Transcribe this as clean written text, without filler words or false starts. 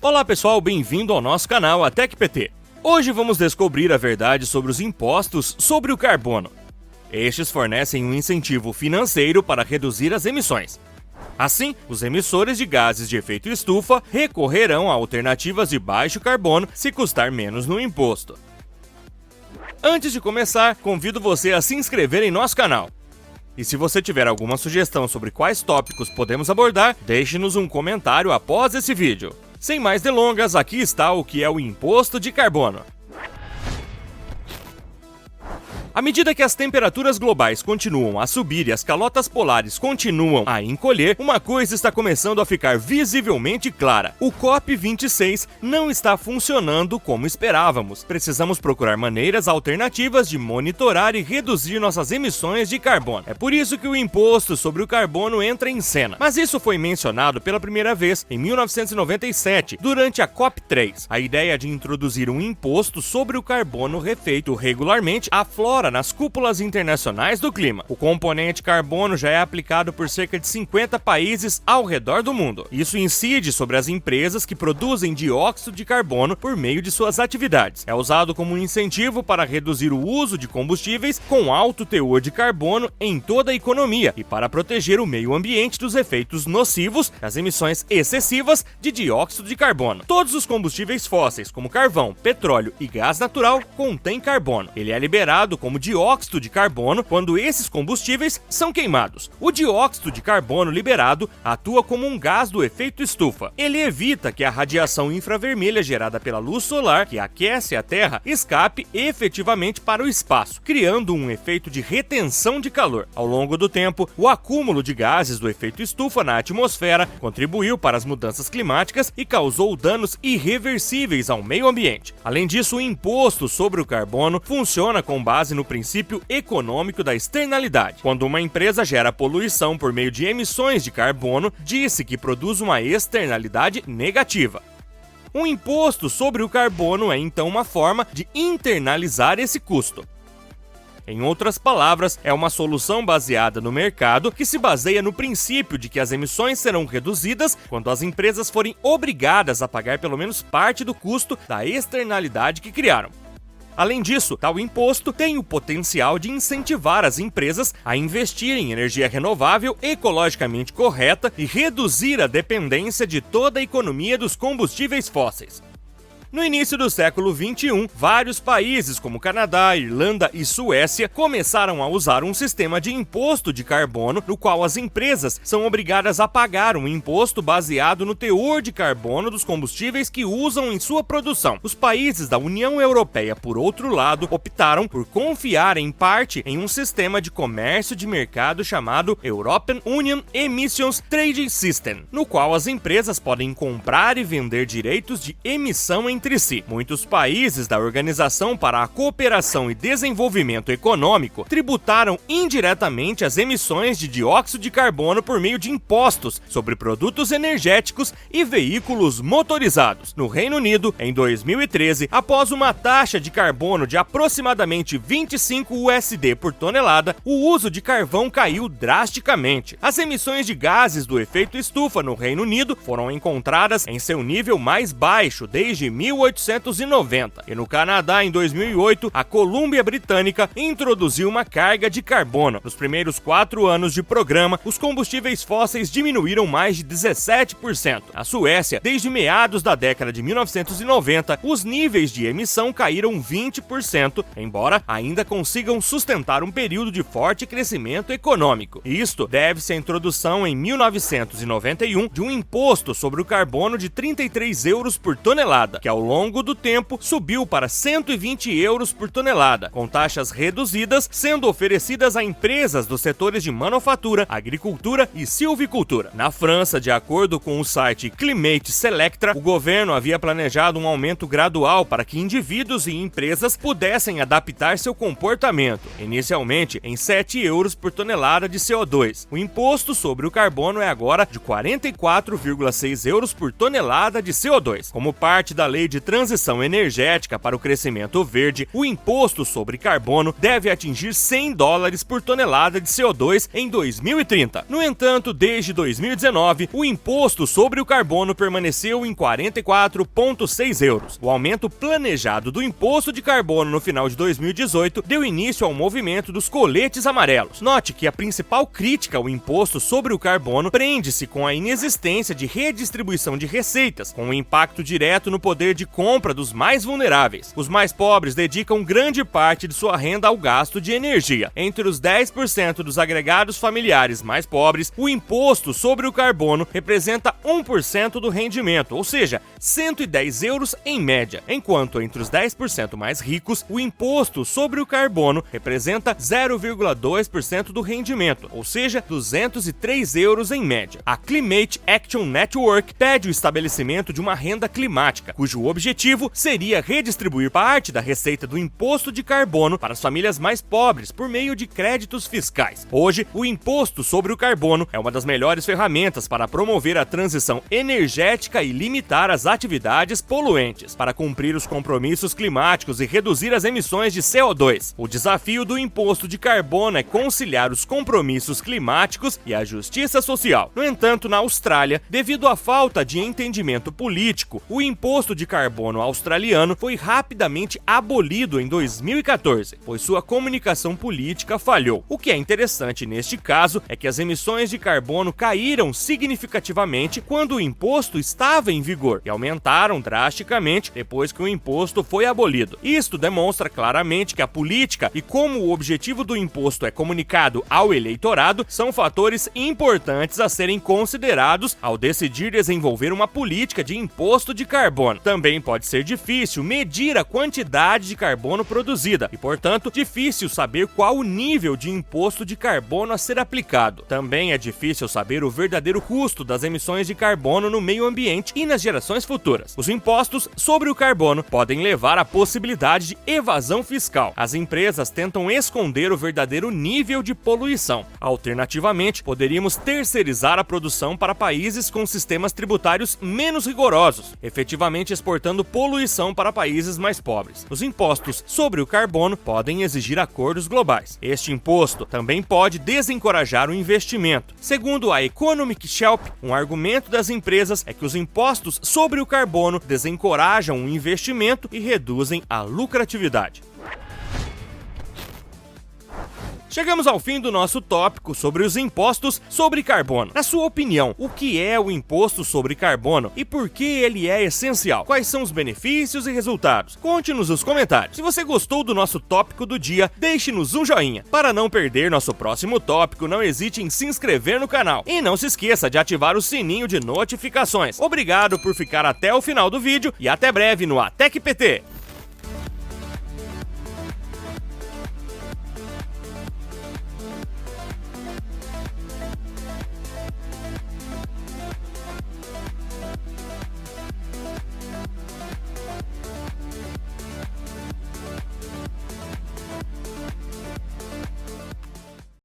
Olá pessoal, bem-vindo ao nosso canal ATecPT. Hoje vamos descobrir a verdade sobre os impostos sobre o carbono. Estes fornecem um incentivo financeiro para reduzir as emissões. Assim, os emissores de gases de efeito estufa recorrerão a alternativas de baixo carbono se custar menos no imposto. Antes de começar, convido você a se inscrever em nosso canal. E se você tiver alguma sugestão sobre quais tópicos podemos abordar, deixe-nos um comentário após esse vídeo. Sem mais delongas, aqui está o que é o imposto de carbono. À medida que as temperaturas globais continuam a subir e as calotas polares continuam a encolher, uma coisa está começando a ficar visivelmente clara. O COP26 não está funcionando como esperávamos. Precisamos procurar maneiras alternativas de monitorar e reduzir nossas emissões de carbono. É por isso que o imposto sobre o carbono entra em cena. Mas isso foi mencionado pela primeira vez em 1997, durante a COP3. A ideia de introduzir um imposto sobre o carbono refeito regularmente aflora nas cúpulas internacionais do clima. O componente carbono já é aplicado por cerca de 50 países ao redor do mundo. Isso incide sobre as empresas que produzem dióxido de carbono por meio de suas atividades. É usado como um incentivo para reduzir o uso de combustíveis com alto teor de carbono em toda a economia e para proteger o meio ambiente dos efeitos nocivos das emissões excessivas de dióxido de carbono. Todos os combustíveis fósseis, como carvão, petróleo e gás natural, contêm carbono. Ele é liberado como dióxido de carbono quando esses combustíveis são queimados. O dióxido de carbono liberado atua como um gás do efeito estufa. Ele evita que a radiação infravermelha gerada pela luz solar, que aquece a Terra, escape efetivamente para o espaço, criando um efeito de retenção de calor. Ao longo do tempo, o acúmulo de gases do efeito estufa na atmosfera contribuiu para as mudanças climáticas e causou danos irreversíveis ao meio ambiente. Além disso, o imposto sobre o carbono funciona com base no princípio econômico da externalidade. Quando uma empresa gera poluição por meio de emissões de carbono, disse que produz uma externalidade negativa. Um imposto sobre o carbono é então uma forma de internalizar esse custo. Em outras palavras, é uma solução baseada no mercado que se baseia no princípio de que as emissões serão reduzidas quando as empresas forem obrigadas a pagar pelo menos parte do custo da externalidade que criaram. Além disso, tal imposto tem o potencial de incentivar as empresas a investir em energia renovável ecologicamente correta e reduzir a dependência de toda a economia dos combustíveis fósseis. No início do século XXI, vários países como Canadá, Irlanda e Suécia começaram a usar um sistema de imposto de carbono no qual as empresas são obrigadas a pagar um imposto baseado no teor de carbono dos combustíveis que usam em sua produção. Os países da União Europeia, por outro lado, optaram por confiar em parte em um sistema de comércio de mercado chamado European Union Emissions Trading System, no qual as empresas podem comprar e vender direitos de emissão entre si. Muitos países da Organização para a Cooperação e Desenvolvimento Econômico tributaram indiretamente as emissões de dióxido de carbono por meio de impostos sobre produtos energéticos e veículos motorizados. No Reino Unido, em 2013, após uma taxa de carbono de aproximadamente 25 USD por tonelada, o uso de carvão caiu drasticamente. As emissões de gases do efeito estufa no Reino Unido foram encontradas em seu nível mais baixo desde 1890. E no Canadá, em 2008, a Colômbia Britânica introduziu uma carga de carbono. Nos primeiros 4 anos de programa, os combustíveis fósseis diminuíram mais de 17%. Na Suécia, desde meados da década de 1990, os níveis de emissão caíram 20%, embora ainda consigam sustentar um período de forte crescimento econômico. Isto deve-se à introdução em 1991 de um imposto sobre o carbono de 33 euros por tonelada, que ao longo do tempo subiu para 120 euros por tonelada, com taxas reduzidas sendo oferecidas a empresas dos setores de manufatura, agricultura e silvicultura. Na França, de acordo com o site Climate Selectra, o governo havia planejado um aumento gradual para que indivíduos e empresas pudessem adaptar seu comportamento, inicialmente em 7 euros por tonelada de CO2. O imposto sobre o carbono é agora de 44,6 euros por tonelada de CO2. Como parte da Lei lei de transição energética para o crescimento verde, o imposto sobre carbono deve atingir $100 por tonelada de CO2 em 2030. No entanto, desde 2019, o imposto sobre o carbono permaneceu em 44,6 euros. O aumento planejado do imposto de carbono no final de 2018 deu início ao movimento dos coletes amarelos. Note que a principal crítica ao imposto sobre o carbono prende-se com a inexistência de redistribuição de receitas, com um impacto direto no poder de compra dos mais vulneráveis. Os mais pobres dedicam grande parte de sua renda ao gasto de energia. Entre os 10% dos agregados familiares mais pobres, o imposto sobre o carbono representa 1% do rendimento, ou seja, 110 euros em média, enquanto entre os 10% mais ricos, o imposto sobre o carbono representa 0,2% do rendimento, ou seja, 203 euros em média. A Climate Action Network pede o estabelecimento de uma renda climática, cujo objetivo seria redistribuir parte da receita do imposto de carbono para as famílias mais pobres por meio de créditos fiscais. Hoje, o imposto sobre o carbono é uma das melhores ferramentas para promover a transição energética e limitar as atividades poluentes, para cumprir os compromissos climáticos e reduzir as emissões de CO2. O desafio do imposto de carbono é conciliar os compromissos climáticos e a justiça social. No entanto, na Austrália, devido à falta de entendimento político, o imposto de carbono australiano foi rapidamente abolido em 2014, pois sua comunicação política falhou. O que é interessante neste caso é que as emissões de carbono caíram significativamente quando o imposto estava em vigor e aumentaram drasticamente depois que o imposto foi abolido. Isto demonstra claramente que a política e como o objetivo do imposto é comunicado ao eleitorado são fatores importantes a serem considerados ao decidir desenvolver uma política de imposto de carbono. Também pode ser difícil medir a quantidade de carbono produzida e, portanto, difícil saber qual o nível de imposto de carbono a ser aplicado. Também é difícil saber o verdadeiro custo das emissões de carbono no meio ambiente e nas gerações futuras. Os impostos sobre o carbono podem levar à possibilidade de evasão fiscal. As empresas tentam esconder o verdadeiro nível de poluição. Alternativamente, poderíamos terceirizar a produção para países com sistemas tributários menos rigorosos, efetivamente exportando poluição para países mais pobres. Os impostos sobre o carbono podem exigir acordos globais. Este imposto também pode desencorajar o investimento. Segundo a Economic Shelf, um argumento das empresas é que os impostos sobre o carbono desencorajam o investimento e reduzem a lucratividade. Chegamos ao fim do nosso tópico sobre os impostos sobre carbono. Na sua opinião, o que é o imposto sobre carbono e por que ele é essencial? Quais são os benefícios e resultados? Conte-nos nos comentários. Se você gostou do nosso tópico do dia, deixe-nos um joinha. Para não perder nosso próximo tópico, não hesite em se inscrever no canal. E não se esqueça de ativar o sininho de notificações. Obrigado por ficar até o final do vídeo e até breve no ATEC PT.